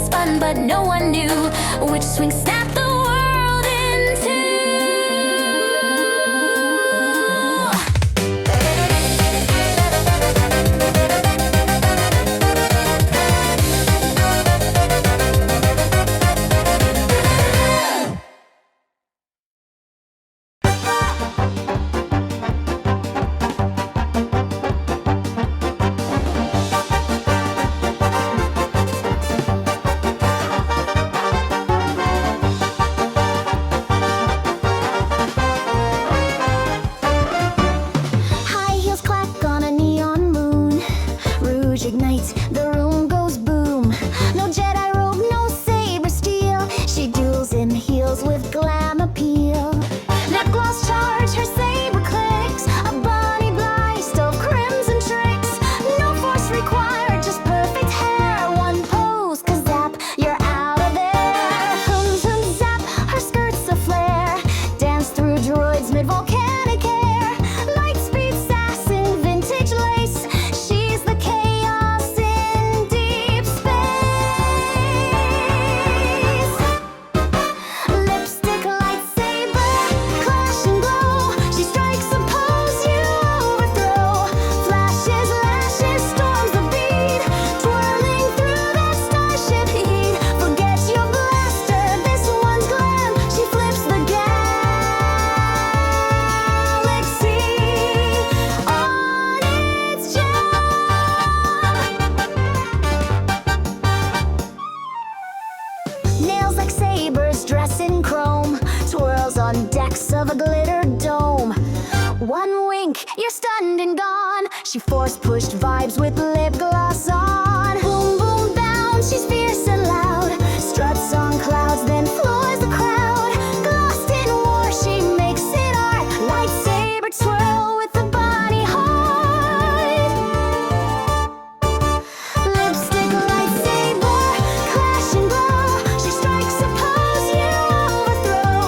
was fun, but no one knew which swing snapped the world in two. Ignites, the room goes boom. No Jedi robe, no saber steel. She duels in heels with glam appeal. Lip gloss charge, her saber clicks. A bunny blast of crimson tricks. No force required, just perfect hair. One pose, kazap, you're out of there. Hum hum zap, her skirt's a flare. Dance through droids mid volcanic air. Light speed sass in vintage lace. She's the lipstick, lightsaber, clash and glow. She strikes a pose you overthrow. Flashes, lashes, storms the beat, twirling through that starship heat. Forget your blaster, this one's glam. She flips the galaxy on its jump. Nails like sabers, dress in chrome, twirls on decks of a glitter dome. One wink, you're stunned and gone. She force-pushed vibes with lip gloss on. Boom, boom, bounce, she's fierce and loud. Struts on clouds, then floors the crowd. Glossed in war, she makes it art. Lightsaber twirl with the bunny heart. Lipstick, lightsaber, clash and glow. She strikes a pose you overthrow.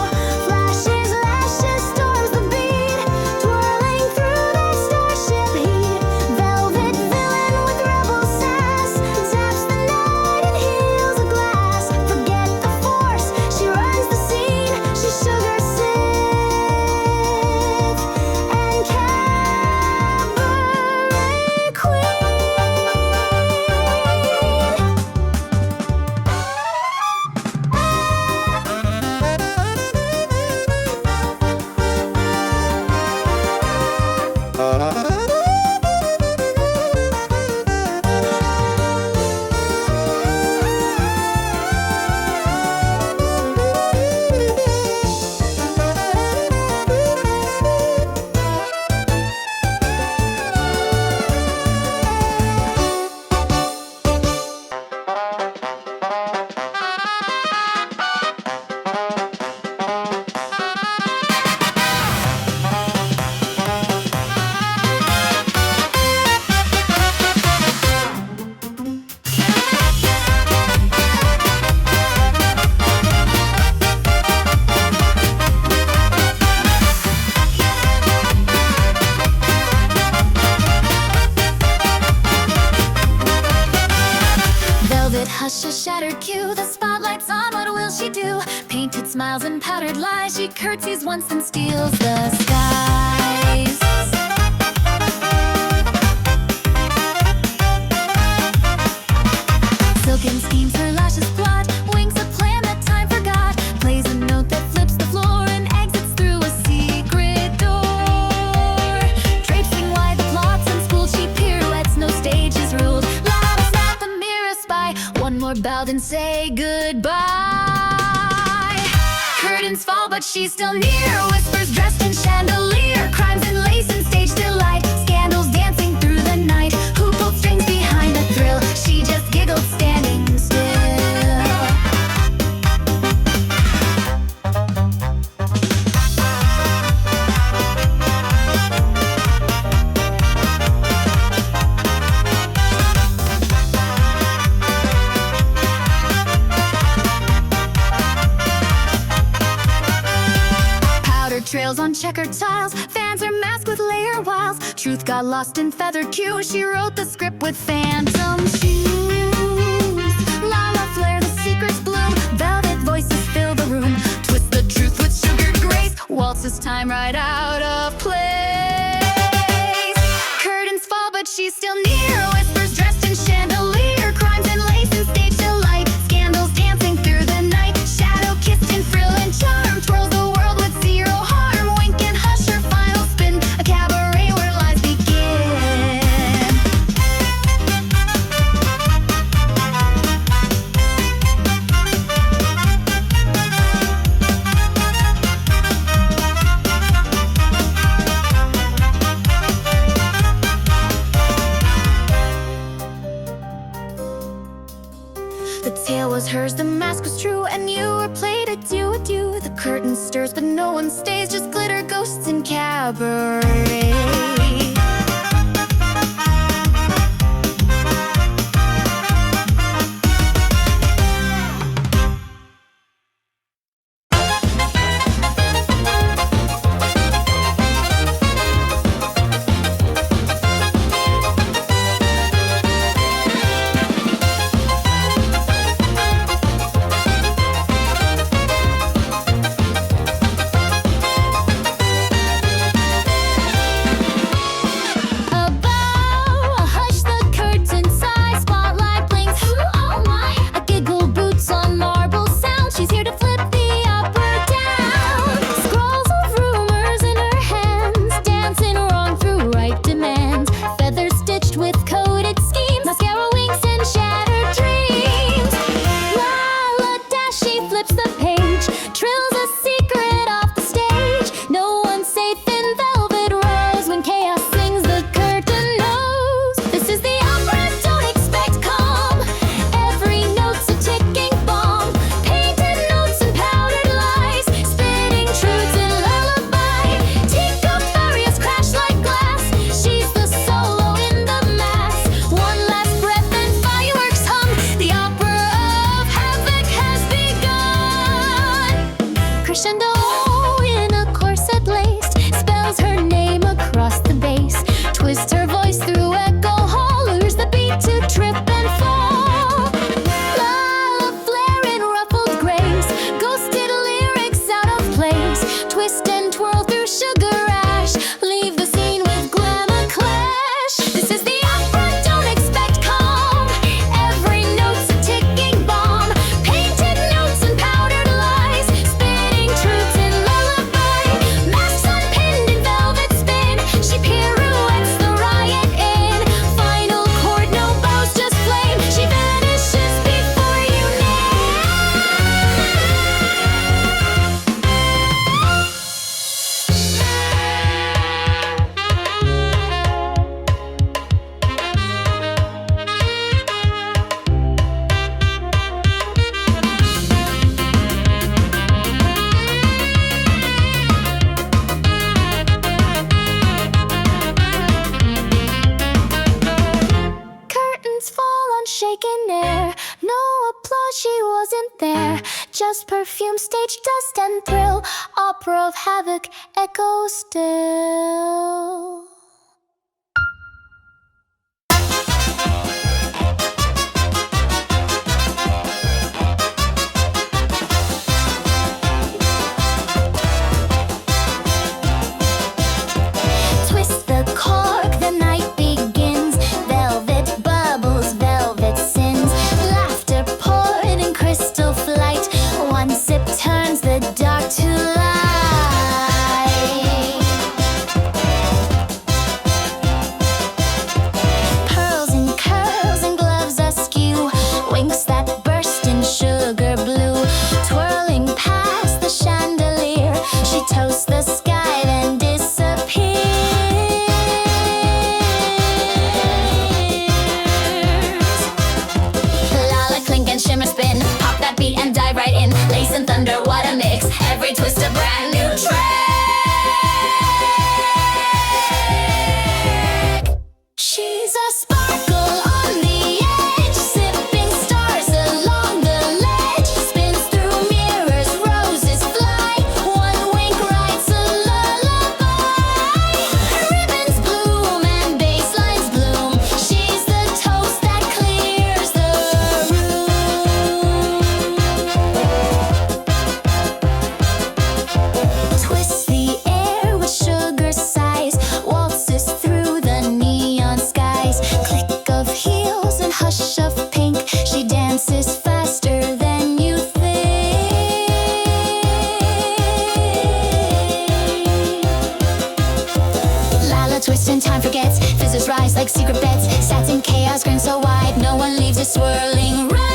Flashes, lashes, storms the beat, twirling through that starship heat. Velvet villain with rebel sass, taps the night and heals a glass. Forget the force, she runs the scene. She's sugar Sith and cabaret queen. Velvet hush, a shattered cue. The spotlight's on, what will she do? Painted smiles and powdered lies. She curtsies once and steals the skies. Silken schemes, her lashes plot. Wings a plan that time forgot. Plays a note that flips the floor and exits through a secret door. Traipsing wide the plots unspooled, she pirouettes, no stage is ruled. Loud snap, the mirror spy. One more bow, then say goodbye. Curtains fall, but she's still near. Whispers dressed in chandelier. Crimes and lace and stage delight. Scandals dancing through the night. Who pulled strings behind the thrill? She just giggled standing still. Trails on checkered tiles, fans are masked with layer wiles. Truth got lost in feathered cues. She wrote the script with phantom shoes. La la flair, the I'm right out of place. Curtains fall, but she's still near. Whispers dressed in chandelier. Crimes and lace and stage delight. Scandals dancing through the night. Shadow kissed in frill and charm. Twirls the world with zero harm. Wink and hush her final spin. A cabaret where lies begin. The tale was hers, the mask was true, and you were played adieu, adieu. The curtain stirs, but no one stays, just glitter ghosts in cabaret. Just perfume, stage dust and thrill. Opera of havoc echoes still. Twist the cork, the night begins. Velvet bubbles, velvet sins. Laughter poured in crystal flight. One sip turns the dark to light. Pearls and curls and gloves askew. Winks that burst in sugar blue. Twirling past the chandelier. She toasts the sky then disappears. Lala, clink and shimmer spin. Pop that beat and dive right in. Lace and thunder, what a mix. Every twist a brand new track. She's a sparkle on the edge. Sipping stars along the ledge. Spins through mirrors, roses fly. One wink writes a lullaby. Ribbons bloom and basslines bloom. She's the toast that clears the room. like secret bets. Sats in chaos, grin so wide, no one leaves it swirling right.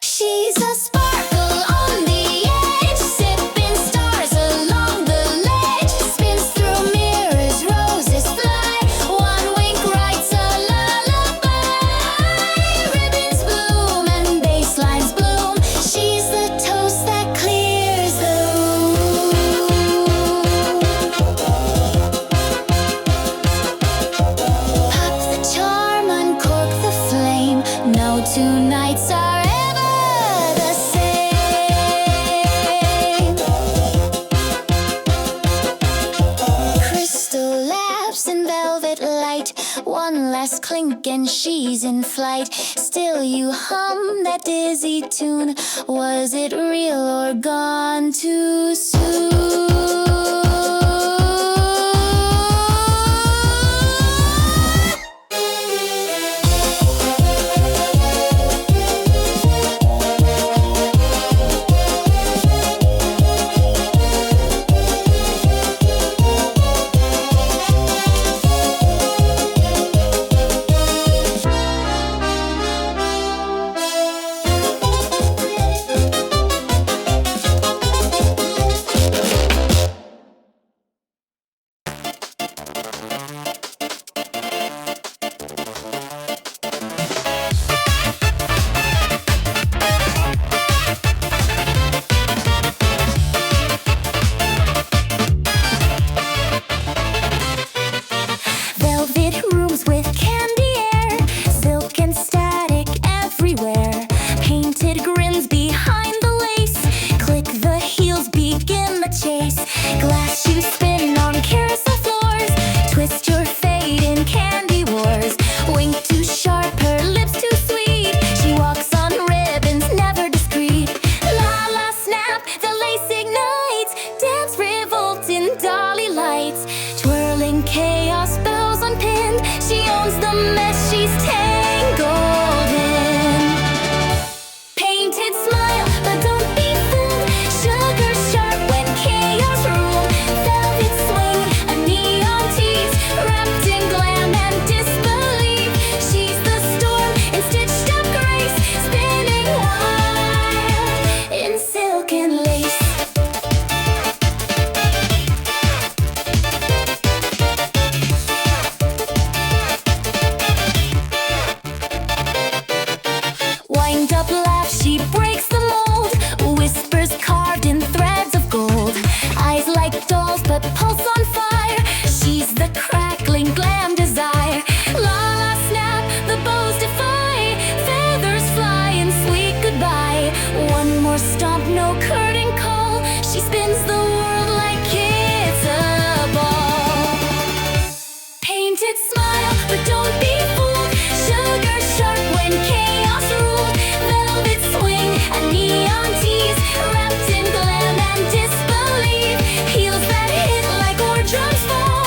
She's a sparkle on the edge, sipping stars along the ledge. Spins through mirrors, roses fly. One wink writes a lullaby. Ribbons bloom and basslines bloom. She's the toast that clears the room. Pop the charm, uncork the flame. No two nights are ever the same. Crystal laughs in velvet light. One last clink and she's in flight. Still you hum that dizzy tune. Was it real or gone too soon? Velvet rooms with candy air, silk and static everywhere. Painted grins behind the lace, click the heels, begin the chase. Glass shoes spin on carousel floors, twist your fate in candy wars. Wink too sharp, her lips too sweet. She walks on ribbons, never discreet. La la snap, the lace ignites. Dance revolt in dolly lights. Twirling chaos, bells unpinned. She owns the mess she's tangled in. Painted smile, but don't be fooled. Sugar sharp when chaos rule. Velvet swing, a neon tease, wrapped in glam and disbelief. She's the storm in stitched up grace, spinning wild in silk and lace. Wind up laugh, she breaks the mold. Whispers carved in threads of gold. Eyes like dolls, but pulse on fire. She's the crackling glam desire. La la snap, the bows defy. Feathers fly in sweet goodbye. One more stomp, no curtain call. She spins the world like it's a ball. Painted smile, but don't be fooled. Sugar sharp when chaos ruled. Velvet swing, a neon tease, wrapped in glam and disbelief. Heels that hit like war drums fall.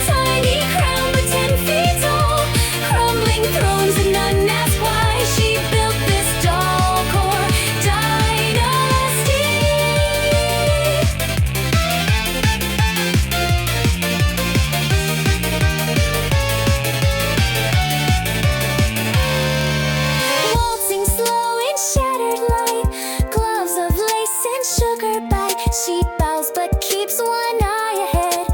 Tiny crown, but 10 feet tall. Crumbling thrones and none ask why. She built this Dollcore Dynasty. Waltzing slow in shattered light, gloves of lace and sugar bite. She bows but keeps one eye ahead.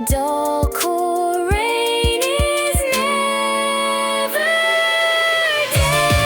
Dollcore reign is never dead.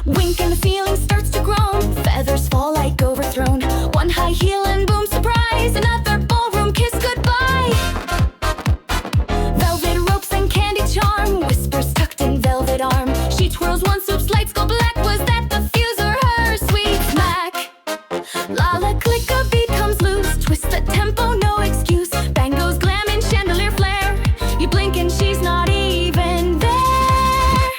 Wink and the ceiling starts to groan. Feathers fall like overthrown. One high heel and boom, surprise. Another ballroom kiss goodbye. She twirls one, swoops, lights go black. Was that the fuse or her sweet smack? Lala click, a beat comes loose. Twist the tempo, no excuse. Bang goes glam and chandelier flare. You blink and she's not even there.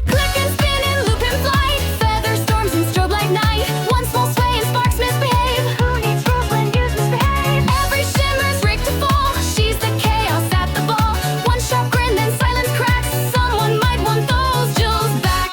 Click and spin and loop and flight. Feather storms and strobe like night. One small sway and sparks misbehave. Who needs rules when you misbehave? Every shimmer's rigged to fall. She's the chaos at the ball. One sharp grin, then silence cracks. Someone might want those jewels back.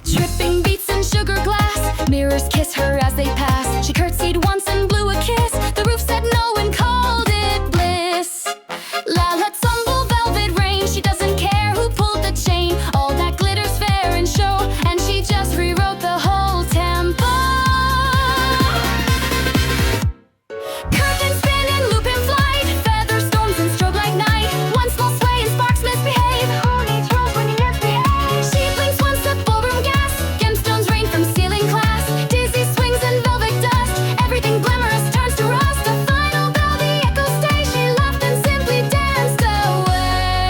Tripping beats and sugar glass. Mirrors kiss her as they pass. She curtsied once and blew a kiss. The roof said no and called it bliss. Lala tumble velvet rain. She doesn't care who pulled the chain. All that glitters fair and show. And she just rewrote the whole tempo. Curtain spin and loop and flight. Feather storms and strobe like night. One small sway and sparks misbehave. Who needs rules when you misbehave? She blinks once, a ballroom gas. Gemstones rain from ceiling glass. Dizzy swings and velvet dust. Everything glamorous turns to rust. A final bell, the echo stays. She laughed and simply danced away.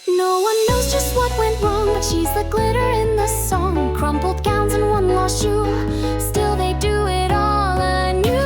No one knows just what went wrong, but she's the glitter in the song. Crumpled gowns and one lost shoe. Still they do it all anew.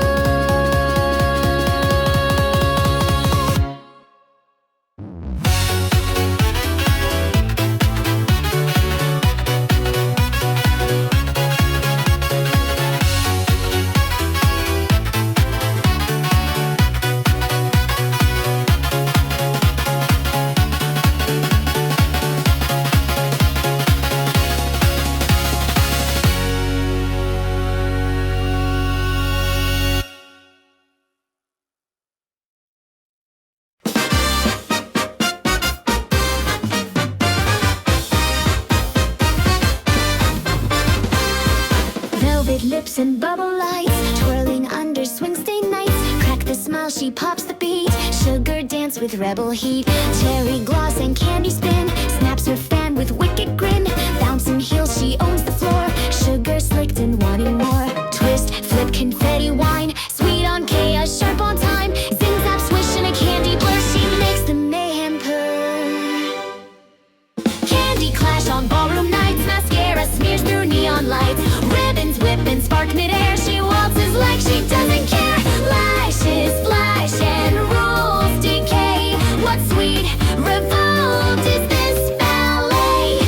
Velvet lips and bubble lights, twirling under swing stay nights. Crack the smile, she pops the beat. Sugar dance with rebel heat. Cherry gloss and candy spin. Snaps her fan with wicked grin. Bouncing heels, she owns the floor. Sugar slicked and wanting more. Twist, flip, confetti wine. Sweet on chaos, sharp on time. Zing zap, swish in a candy blur. She makes the mayhem purr. Candy clash on ballroom nights. Mascara smears through neon lights. Ribbons whip and spark midair. She waltzes like she doesn't care. Lashes flash and rules decay. What sweet revolt is this ballet?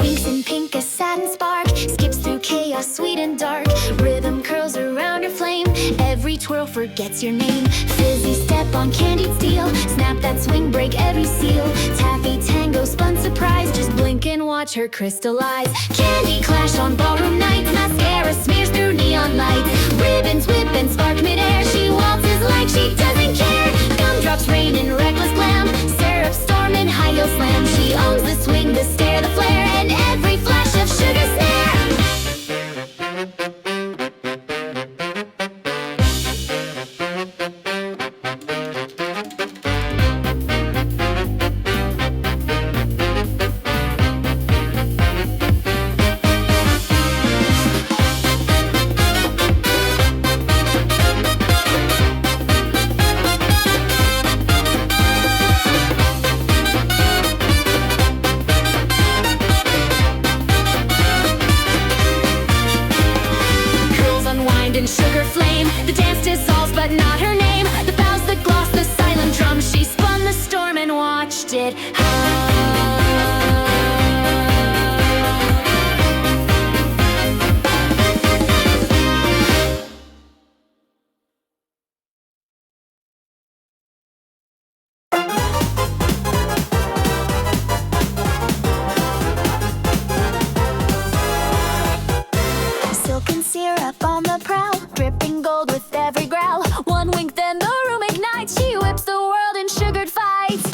Winks in pink, a satin spark. Skips through chaos, sweet and dark. Rhythm curls around her flame. Every twirl forgets your name. Fizzy step on candied steel. Snap that swing, break every seal. Taffy tango, spun surprise. Just blink and watch her crystallize. Candy clash on ballroom nights. Mascara smears through neon lights. Ribbons whip and spark midair. She waltzes like she doesn't care. Gumdrops rain in reckless glam. Syrup storm and high heel slam. She owns the swing, the stare, the flare, and every flash of sugar snare. it high. up on the prowl, dripping gold with every growl. One wink, then the room ignites. She whips the world in sugared fights.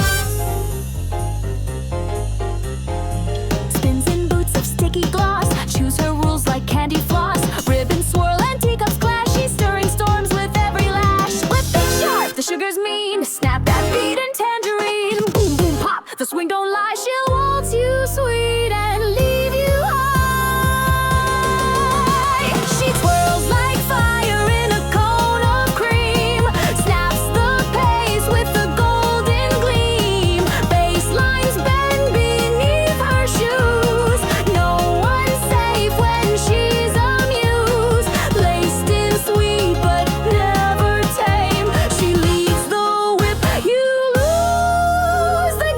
Spins in boots of sticky gloss, chews her rules like candy floss. Ribbons swirl and teacups clash. She's stirring storms with every lash. Whipping sharp, the sugar's mean. Snap that beat and tangerine. Boom, boom, pop, the swing don't lie. She'll waltz you sweet and leave you high. She twirls like fire in a cone of cream. Snaps the pace with the golden gleam. Bass lines bend beneath her shoes. No one's safe when she's a muse. Laced in sweet but never tame. She leads the whip, you lose the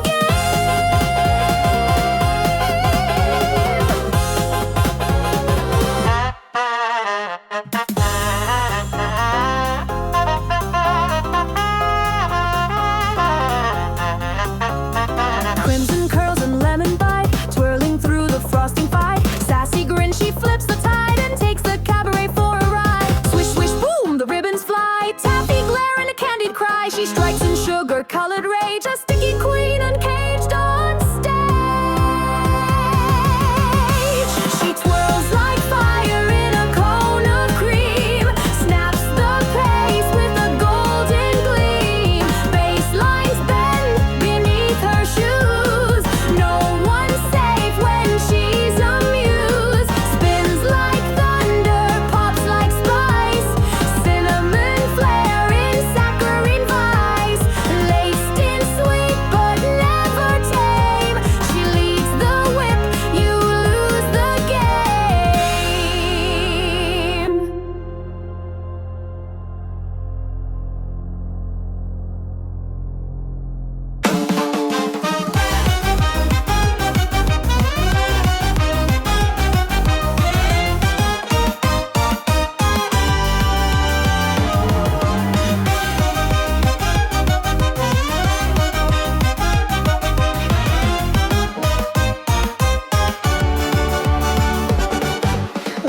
Crimson curls and lemon bite, twirling through the frosting fight. Sassy grin, she flips the tide and takes the cabaret for a ride. Swish, swish, boom, the ribbons fly. Taffy glare and a candied cry. She strikes in sugar-colored rage, a sticky queen uncaged on stage. She twirls like fire in a cone of cream. Snaps the pace with a golden gleam. Bass lines bend beneath her shoes. No one's safe when she's a muse. Spins like thunder, pops like spice. Cinnamon flair in saccharine vice. Laced in sweet but never tame. She leads the whip, you lose the game.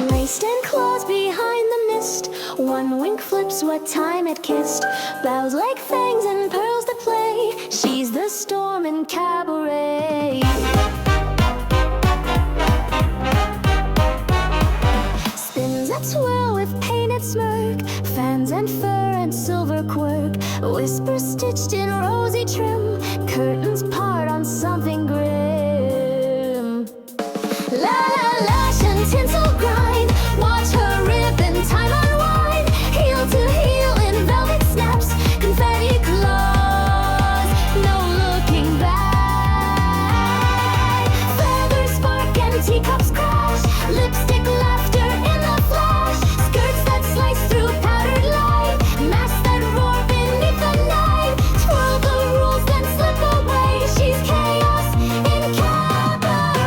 Laced in claws behind the mist. One wink flips what time it kissed. Bows like fangs and pearls that play. She's the storm in cabaret. Spins a twirl with painted smirk. Fans and fur and silver quirk. Whispers stitched in rosy trim. Curtains part on something grim. La la lash and tinsel grind. Watch her ribbon time unwind. Heel to heel in velvet snaps. Confetti claws, no looking back. Feathers spark and teacups crash. Lipstick laughter in the flash. Skirts that slice through powdered light. Masks that roar beneath the night. Twirl the rules then slip away. She's chaos in cabaret.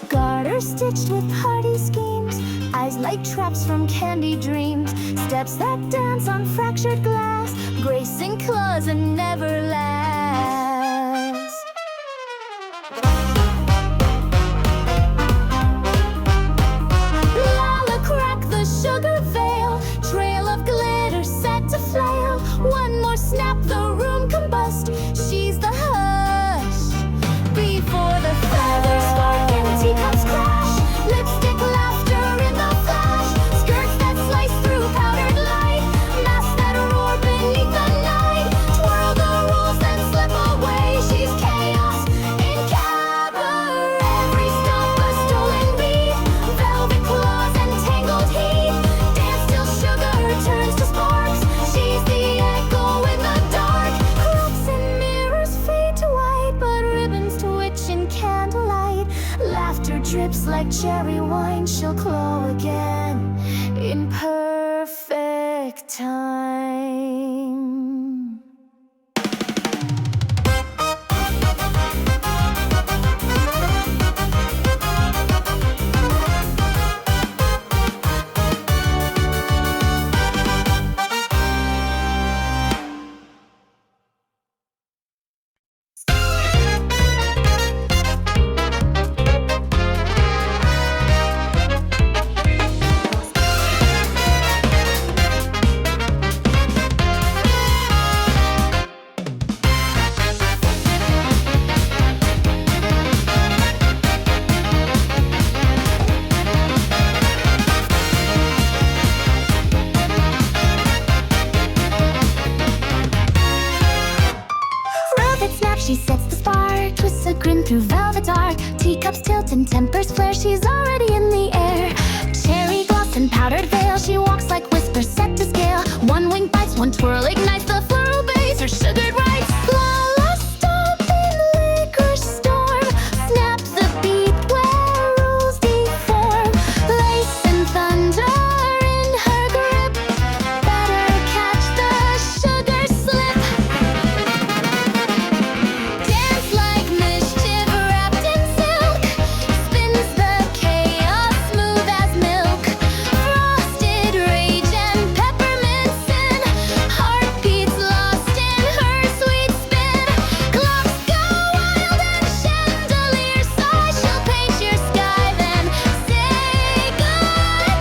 Garter stitched with party schemes. Eyes like traps from candy dreams. Steps that dance on fractured glass. Gracing claws and never last. Lala crack the sugar veil. Trail of glitter set to flail. One more snap, the room combust. She's the hush before the feathers spark and teacups crash. Lipstick laughter in the flash. Skirts that slice through powdered light. Masks that roar beneath the night. Twirl the rules then slip away. She's chaos in cabaret. Every stump a stolen beat. Velvet claws and tangled heat. Dance till sugar turns to sparks. She's the echo in the dark. Crooks and mirrors fade to white, but ribbons twitch in candlelight. Laughter drips like cherry wine. She'll glow again in perfect time. She sets the spark, twists a grin through velvet dark. Teacups tilt and tempers flare, she's already in the air. Cherry gloss and powdered veil, she walks like whispers set to scale. One wing bites, one twirl ignites the floral base, her sugared rights. La la stomp in licorice storm, snap the beat where rules deform. Lace and thunder in her grip, better catch the sugar slip. Dance like mischief wrapped in silk, spins the chaos smooth as milk. Frosted rage and peppermint sin, heartbeats lost in her sweet spin. Clocks go wild and chandelier sigh, she'll paint your sky then say goodbye.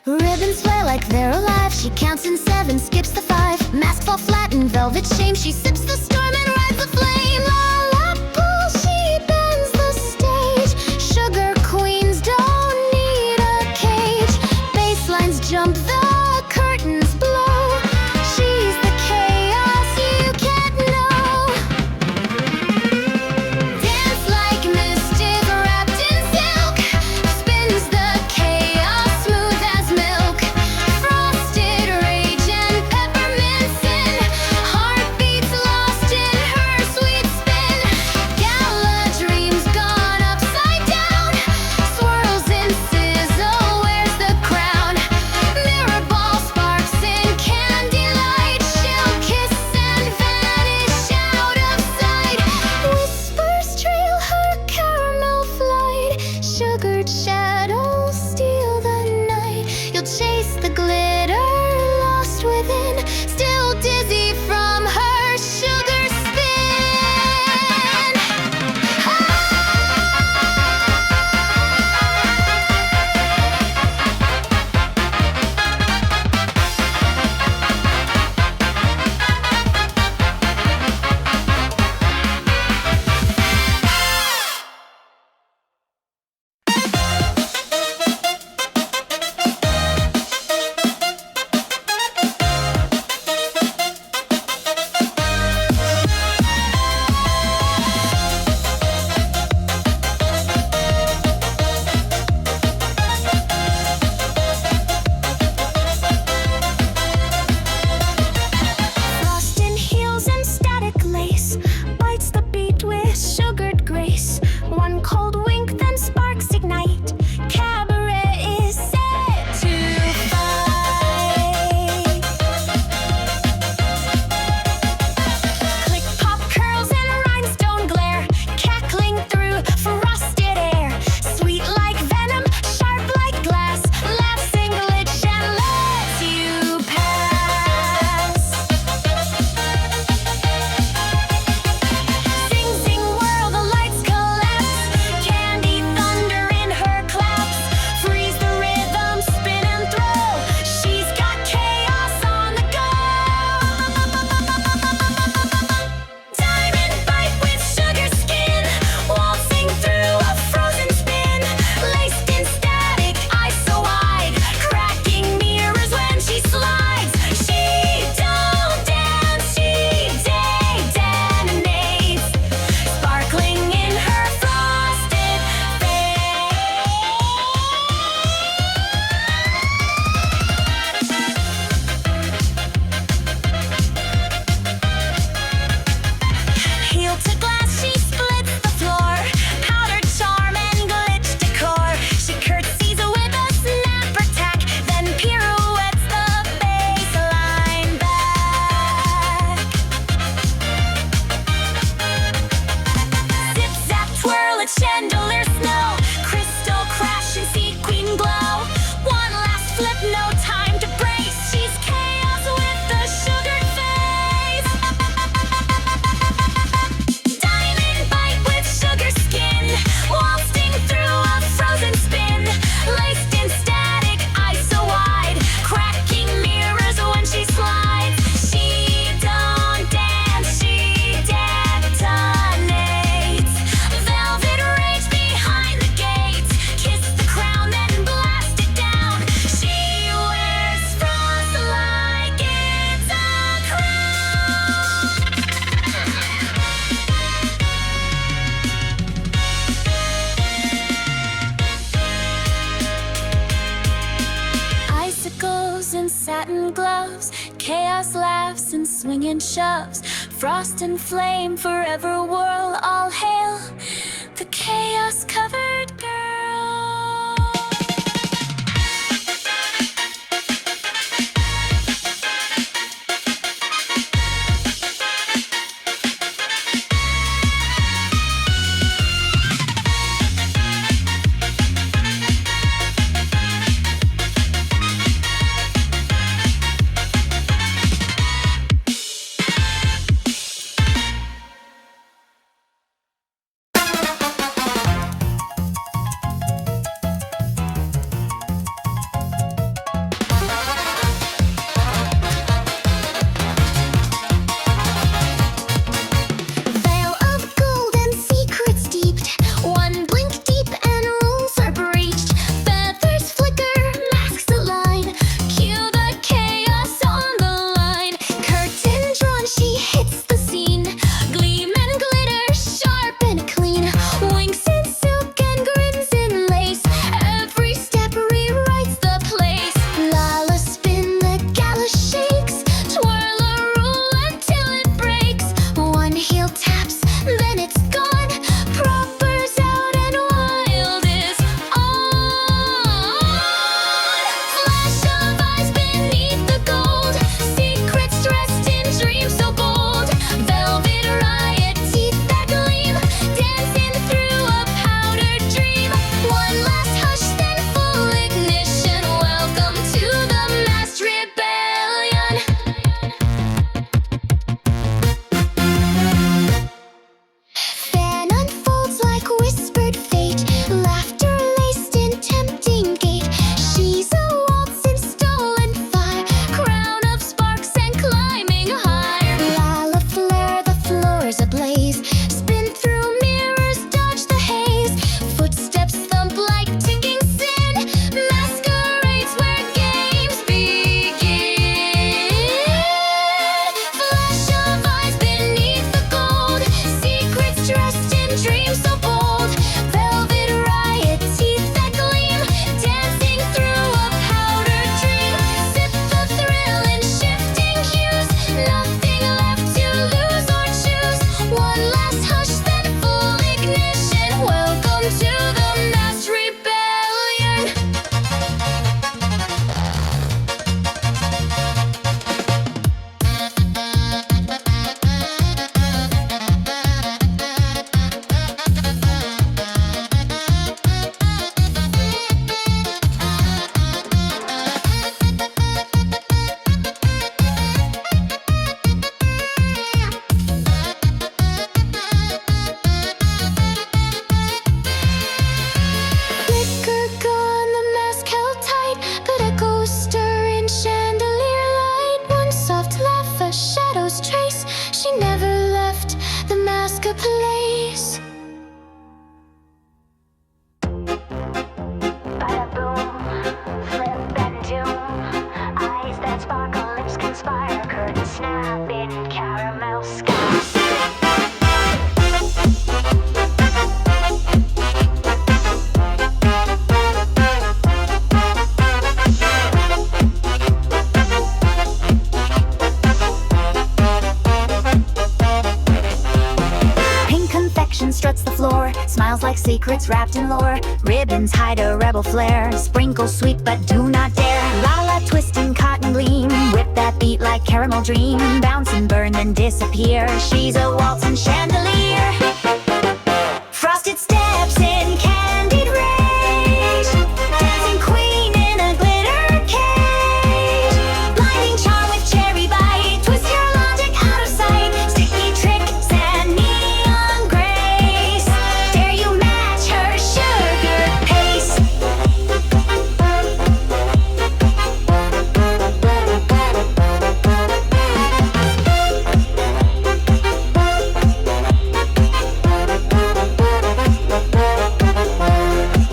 Ribbons sway like they're alive, she counts in 7, skips the 5. Mask fall flat in velvet shame, she sips the storm and rides the flame. La la pull, she bends the stage. Sugar queens don't need a cage. Basslines jump, the curtains blow. She's the chaos you can't know. Dance like mischief wrapped in silk, spins the chaos smooth as milk. Frosted rage and peppermint sin, heartbeats lost in her sweet spin. Gala dreams gone upside down, swirls in sizzle, wears the crown. Mirror ball sparks in candy light, she'll kiss and vanish out of sight. Whispers trail her caramel flight, sugared shadows steal the night. You'll chase the glitter lost within, still dizzy from her sugar spin. Frost in heels and static lace, bites the beat with sugared grace. One cold wink, then sparks ignite. Cabaret is set to fight. Click pop curls and rhinestone glare, cackling through frosted air. Sweet like venom, sharp like glass, laughs and glitch and lets you pass. Sing, sing, whirl, the lights collapse. Candy thunder in her claps. Freeze the rhythm, spin and throw. She's got chaos on the go. Diamond bite with sugar skin, waltzing through a frozen spin. Laced in static, eyes so wide, cracking mirrors when she slides. She don't dance, she detonates, sparkling in her frosted face. Heel to glass, she splits the floor. Powdered charm and glitch decor. She curtsies with a snap attack, then pirouettes the baseline back. Zip zap twirl, a chandelier snow. Crystal crash and sequin glow. One last flip, no time to brace. She's chaos with the sugared face. Diamond bite with sugar skin, waltzing through a frozen spin. Laced in static, eyes so wide, cracking mirrors when she slides. She don't dance, she detonates, chaos laughs and swing and shoves. Frost and flame forever whirl. All hail the chaos-covered girl. Smiles like secrets wrapped in lore. Ribbons hide a rebel flair. Sprinkles sweet but do not dare. Lala twist and cotton gleam. Whip that beat like caramel dream. Bounce and burn then disappear. She's a waltz and chandelier. Frosted steps in candied rage. Dancing queen in a glitter cage. Blinding charm with cherry bite. Twist your logic out of sight. Sticky tricks and neon grace. Dare you match her sugar pace?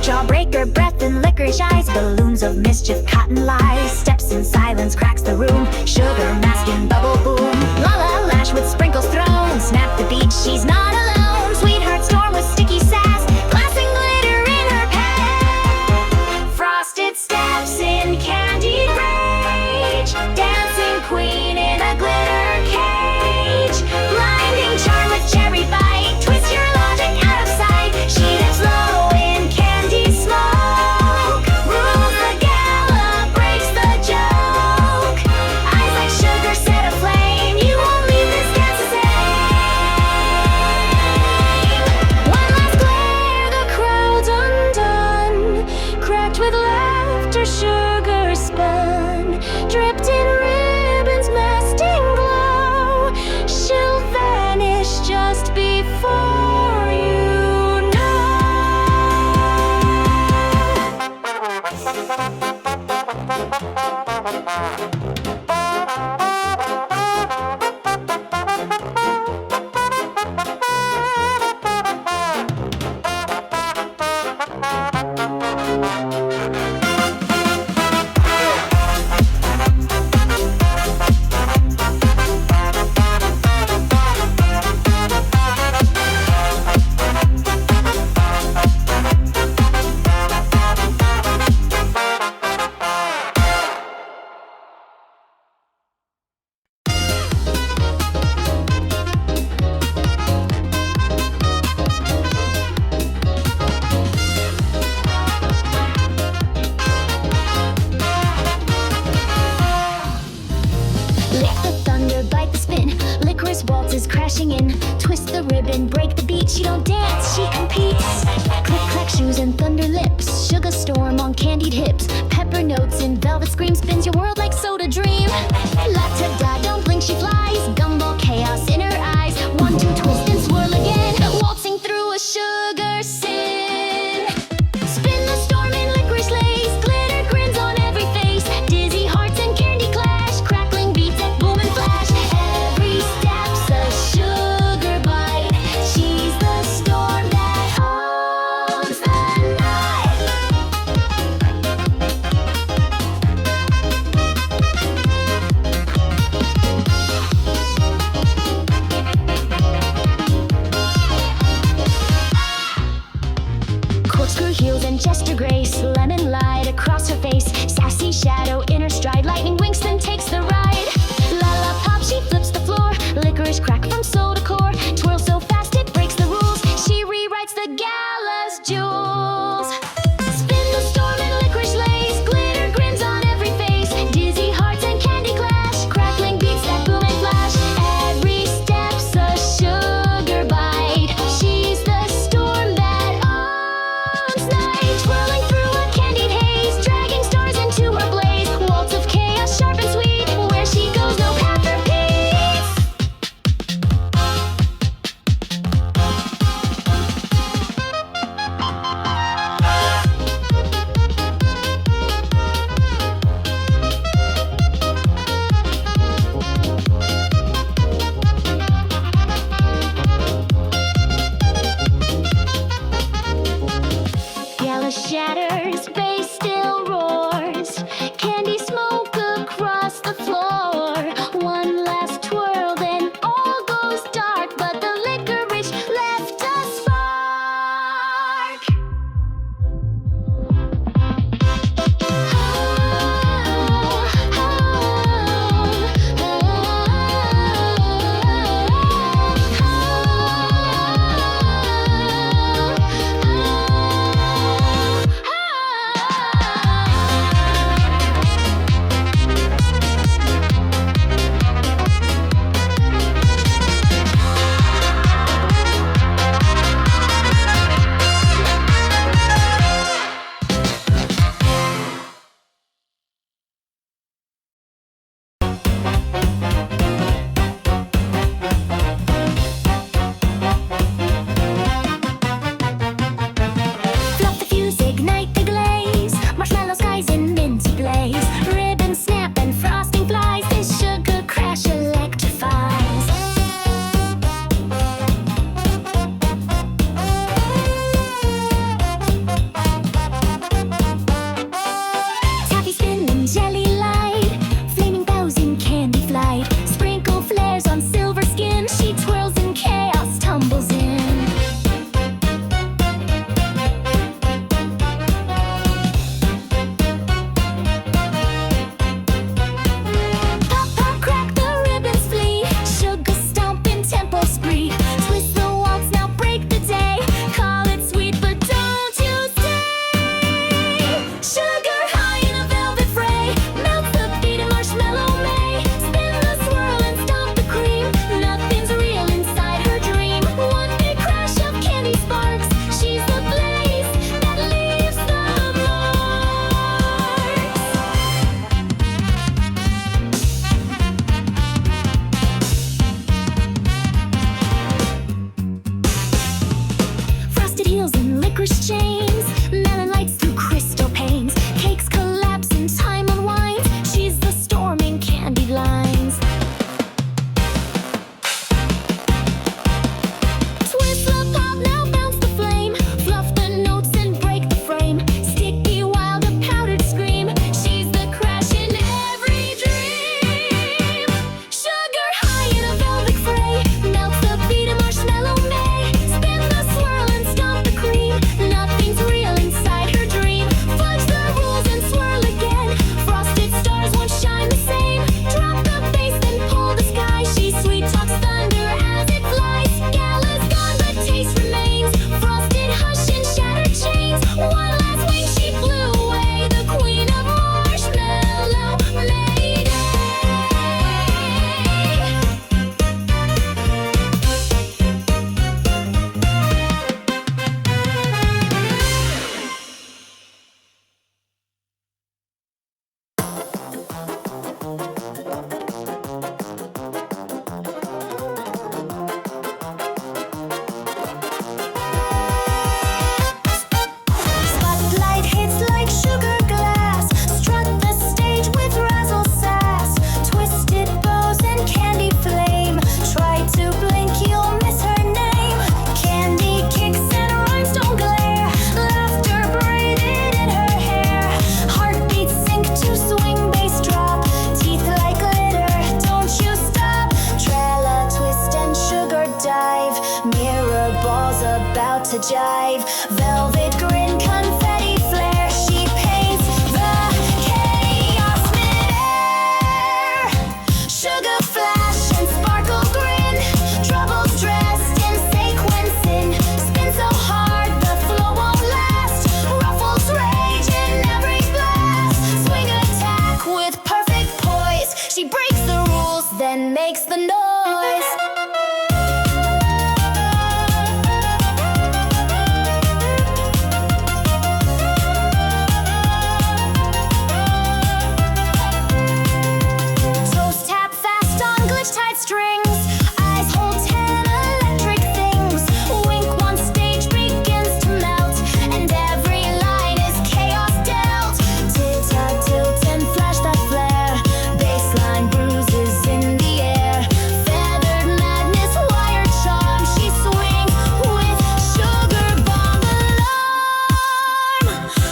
Jawbreaker breath and licorice eyes. Balloons of mischief, cotton lies. Steps in silence, cracks the room. Sugar mask and bubble boom. Lala lash with sprinkles thrown. Snap the beat, she's not alone. Sweetheart storm with sticky sass. Glass and glitter in her path. Frosted steps in candied rage. Dancing queen and break the beat. She don't dance, she competes. Click clack shoes and thunder lips, sugar storm on candied hips, pepper notes and velvet scream, spins your world like soda dream. La ta da, don't blink, she flies, gumball chaos in her eyes. 1, 2, twist and swirl again, waltzing through a sugar sin. Spin the storm in licorice lace, glitter grins on every face, dizzy hearts and candy clash, crackling beats that boom and flash. Every step's a sugar bite, she's the storm that owns the night. Corkscrew heels and gesture grace, lemon light across her face, sassy shadow in her stride, lightning winks then takes the ride. La la pop, she flips the floor, licorice crack from soda core, twirl so fast it breaks the rules, she rewrites the Gala's jewels. Spin the storm in licorice lace, glitter grins on every face, dizzy hearts and candy clash, crackling beats that boom and flash. Every step's a sugar bite, she's the storm that owns night. Twirling through a candied haze, dragging stars into her blaze, waltz of chaos sharp and sweet, where she goes no path repeats. Gala shatters, bass still roars, candy smoke across the floor. One last twirl, then all goes dark, but the licorice left a spark. Fluff the fuse, ignite the glaze, marshmallow skies in minty blaze, ribbon snap and frosting flies, this sugar crash electrifies. Taffy spin and jelly light, flaming bows in candy flight, sprinkle flares on silver skin, she twirls and chaos tumbles in. Pop, pop, crack, the ribbons flee, sugar stomp in tempo spree, twist the waltz, now break the day, call it sweet, but don't you stay. Sugar high in a velvet fray, melts the beat in Marshmallow May, spin the swirl and stomp the cream, nothing's real inside her dream. One big crash of candy sparks, she's the blaze that leaves the marks. Frosted heels and licorice chains, melon lights through crystal panes, cakes collapse and time unwinds, she's the storm in candied lines. Twist the pop, now bounce the flame, fluff the notes and break the frame, sticky wild a powdered scream, she's the crash in every dream. Sugar high in a velvet fray, melts the beat in Marshmallow May, spin the swirl and stomp the cream, nothing's real girl's about to jive. Velvet grin, confetti flare. She paints the chaos midair. Sugar flash and sparkle grin. Troubles dressed in sequencing. Spin so hard the flow won't last. Ruffles rage in every blast. Swing attack with perfect poise. She breaks the rules, then makes the noise. Toes tap fast on glitch-tight strings. Eyes hold 10 electric things. Wink once stage begins to melt, and every line is chaos dealt. Tick-tock, tilt and flash that flare. Baseline bruises in the air. Feathered madness, wired charm. She swings with sugar bomb alarm.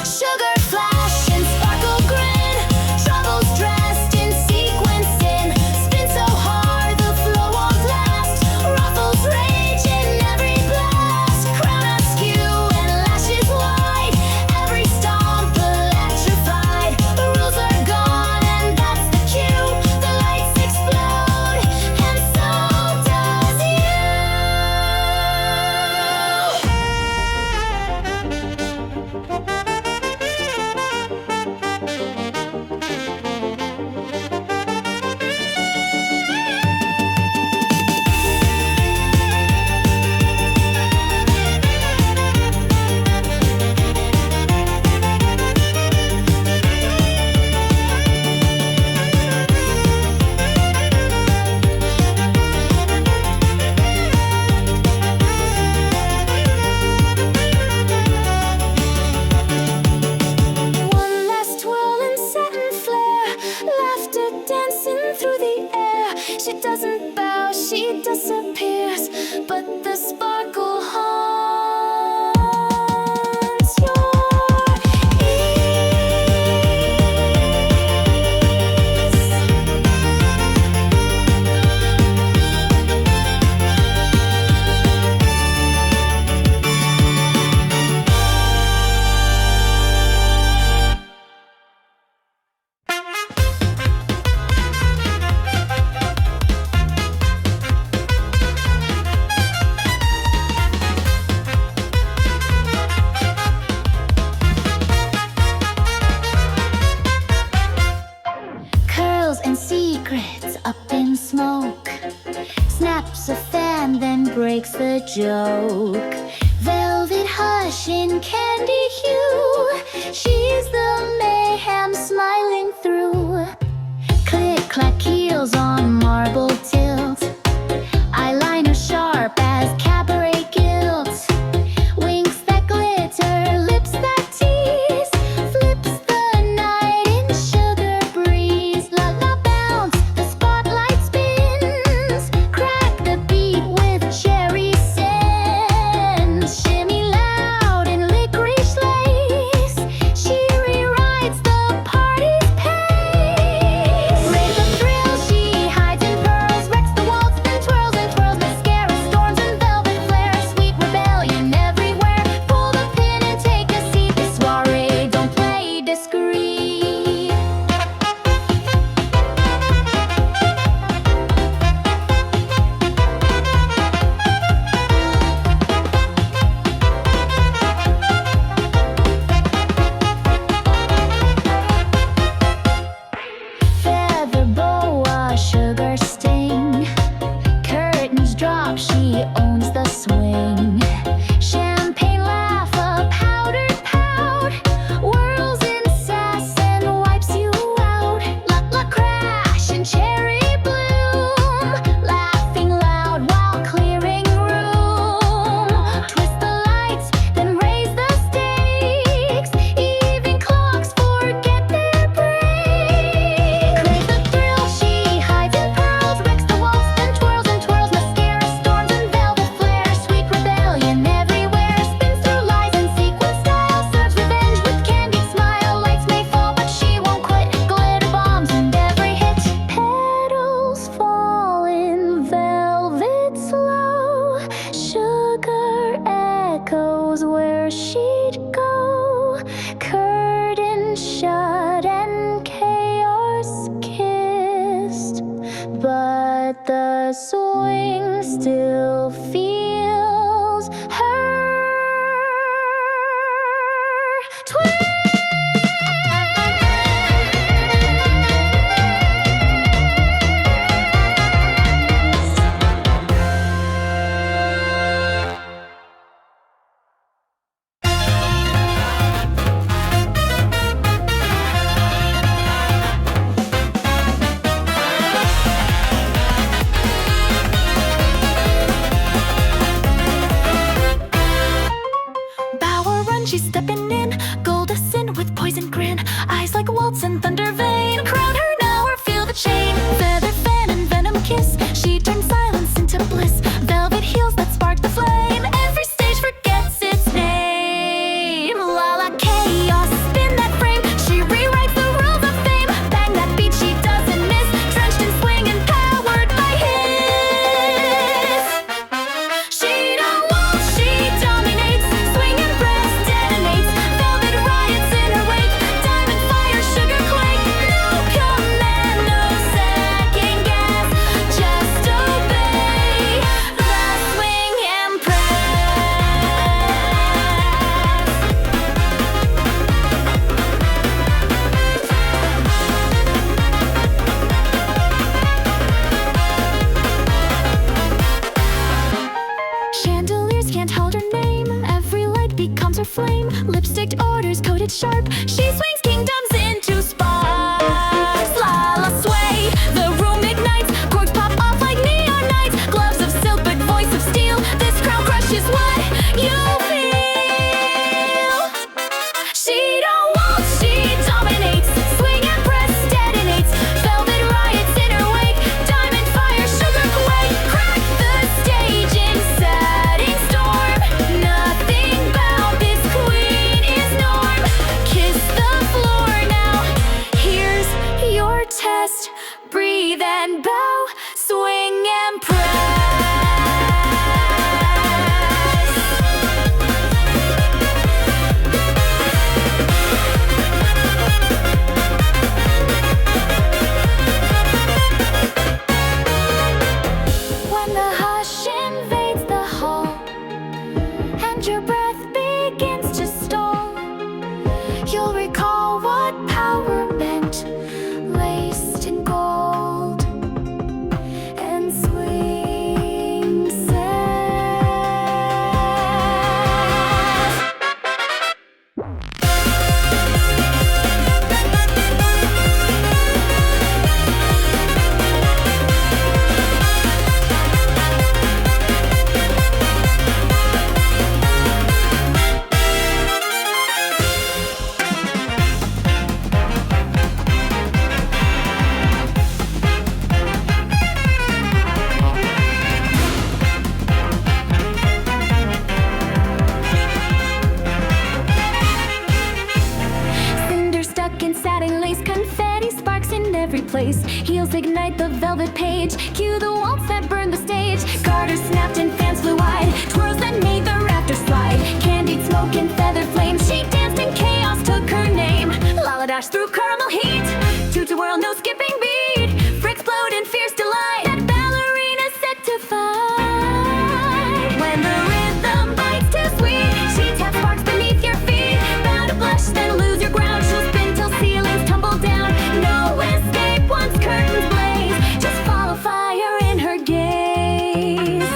Sugar flash and sparkle grin. Troubles dressed in sequencing. Spin so hard the flow won't last. Ruffles rage in every blast. Crown askew and lashes wide. Every stomp electrified. The rules are gone and that's the cue. The lights explode and so does you. One last twirl and satin flare. Laughter dancing through the air. She doesn't bow, she disappears. But the sparkle haunts your curls and secrets up in smoke. Snaps a fan, then breaks the joke. Velvet hush in candy hue. She's the mayhem smiling through. Click clack heels on marble tilt. Eyeliner sharp as cabaret gilt. Wings that glitter, lips that tease. Flips the night in sugar breeze. La la bounce, the spotlight spins. Crack the beat with cherry scents. Shimmy loud in licorice lace. She rewrites the party's pace. Raise the thrill, she hides in pearls strict orders coded sharp. She swings kingdoms into sparks. La la sway, the room ignites. Corks pop off like neon lights. Gloves of silk but voice of steel. This crowd crushes what you feel. She don't waltz, she dominates. Swing and press detonates. Velvet riots in her wake. Diamond fire, sugar quake. Crack the stage in setting storm. Nothing bout this queen is norm. Kiss the floor now. Here's your test. Breathe and bow. Swing and press. When the hush invades the hall and your breath begins to stall, you'll recall what power meant, laced in gold and swing sass. Cinder stuck in satin lace, confetti sparks in every place. Heels ignite the velvet page, cue the waltz that burned the stage. Garters snapped and fans flew wide, twirls that made the rafters slide. Candied smoke and feathered flames, she danced in chaos, took her name. Lala dash through caramel heat, toot to whirl, no skipping beat. Frick explode in fierce delight, that ballerina set to fight. When the rhythm bites too sweet, she taps sparks beneath your feet. Bound to blush, then lose your ground. She'll spin till ceilings tumble down. No escape once curtains blaze. Just follow fire in her gaze.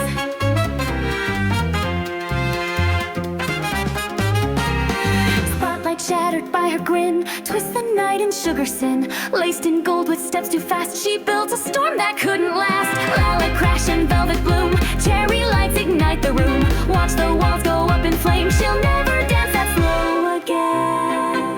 Spotlight shattered by her grin, twist the night in sugar sin. Laced in gold with steps too fast, she built a storm that couldn't last. Lilac crash and velvet bloom, cherry lights ignite the room. Watch the walls go up in flames, she'll never dance that slow again.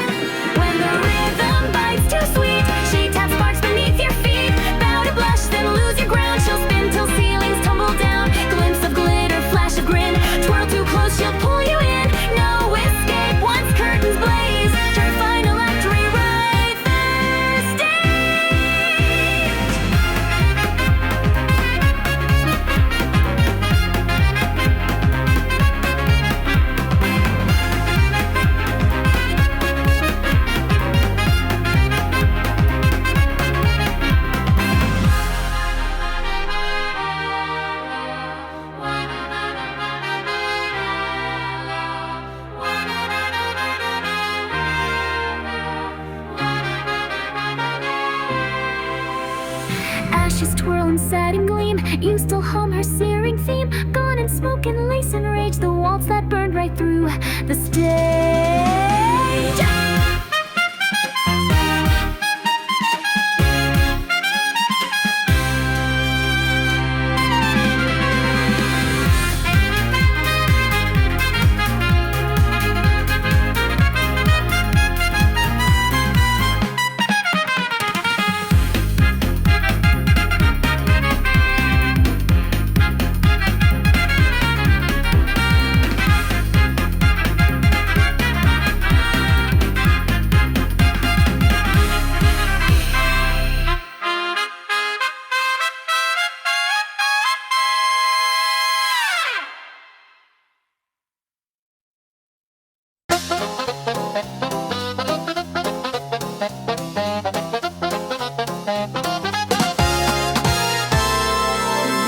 When the rhythm bites too sweet, she taps sparks beneath your feet. Bow to blush, then lose your ground. She'll spin till ceilings tumble down. Glimpse of glitter, flash of grin. Twirl too close, she'll pull you in. No escape once curtains blaze. Her final act rewrite their stage. Ashes twirl and satin gleam. You still hum her searing theme. Gone in smoke and lace and rage. The waltz that burned right through the stage.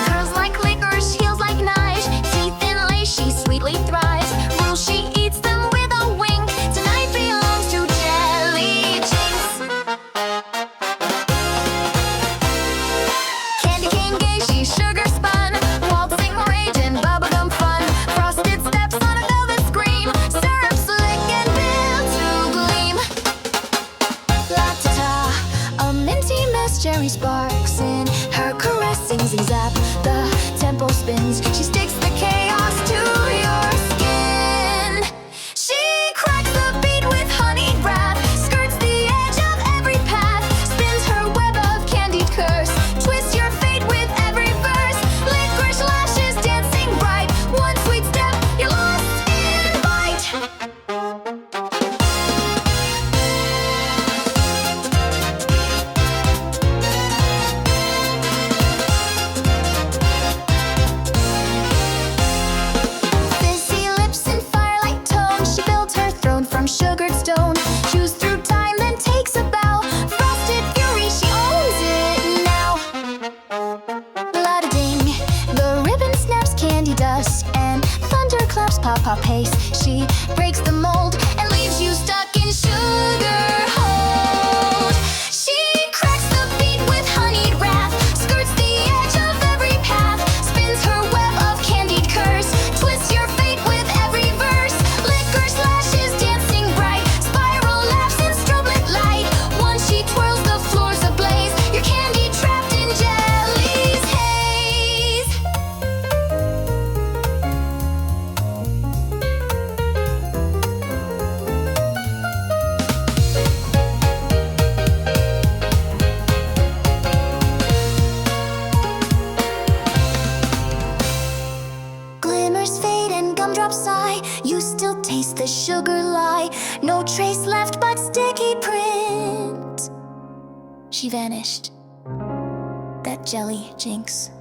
Curls like licorice, heels like knives. Teeth in lace, she sweetly thrives. Rules, she eats them with a wink. Tonight belongs to jelly chinks. Candy cane gay, she's sugar spun. Waltzing rage and bubblegum fun. Frosted steps on a velvet screen. Syrup slick and Thunderclaps pop pop pace. She breaks the mold and leaves you stuck in sugar hold. She cracks the beat with honeyed wrath, skirts the edge of every path, spins her web of candied curse, twists your fate with every verse. Licorice lashes dancing bright, spiral laughs in strobe lit light. Once she twirls, the floor's ablaze, your candy trapped in jelly's haze. Glimmers fade and gumdrops sigh. You still taste the sugar lie. No trace left but sticky print. She vanished. That jelly jinx.